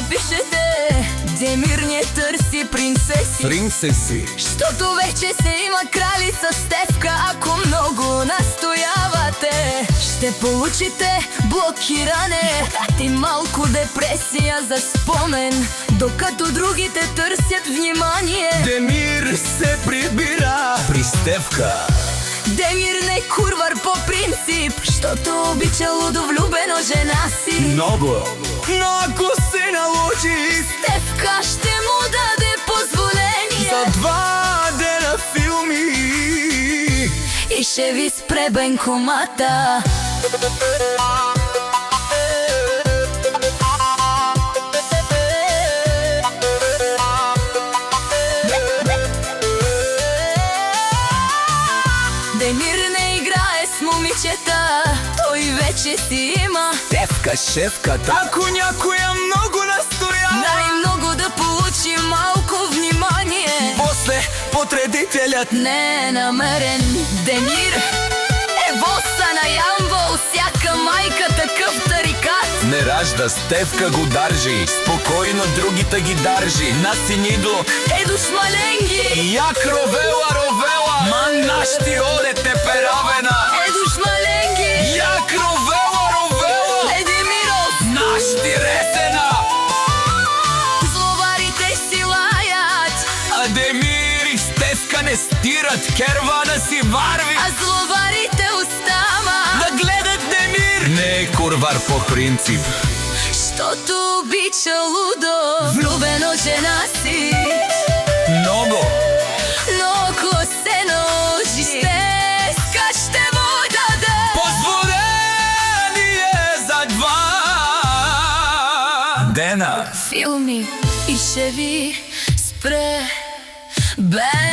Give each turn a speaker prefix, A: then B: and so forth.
A: Пишете, Демир не търси принцеси, щото вече се има кралица Стефка. Ако много настоявате, ще получите блокиране и малко депресия за спомен, докато другите търсят внимание.
B: Демир се прибира при Стефка.
A: Демир не курвар по принцип, щото обича лудовлюбено жена си
B: Много, но ако се наложи,
A: Стефка ще му даде позволение
B: за 2 дена филми
A: и ще ви спре бенкомата. Демир не играе с момичета, той вече си има
B: Стефка шефката. Ако някоя много настоява,
A: най-много да получи малко внимание.
B: после подредителят
A: не е намерен. Демир е боса на Ямбол, всяка майка такъв тарикат.
B: не ражда, Стефка го държи, спокойно другите ги държи. На синидо
A: Едуш маленги,
B: як ровела, ман наш ти одете перавена.
A: Едуш маленги,
B: Як ровела,
A: Едемиров,
B: наш ти ресена.
A: зловарите си лаят,
B: А Демир и Стефка не стират, кервана си варви.
A: а зловарите устама
B: Да гледат Демир, не е курвар по принцип,
A: щото обича лудо влюбено жена си.
B: много.
A: Но ако се наложи, Стефка ще му даде
B: Позволение за 2 дена
A: филми и ще ви спре бе.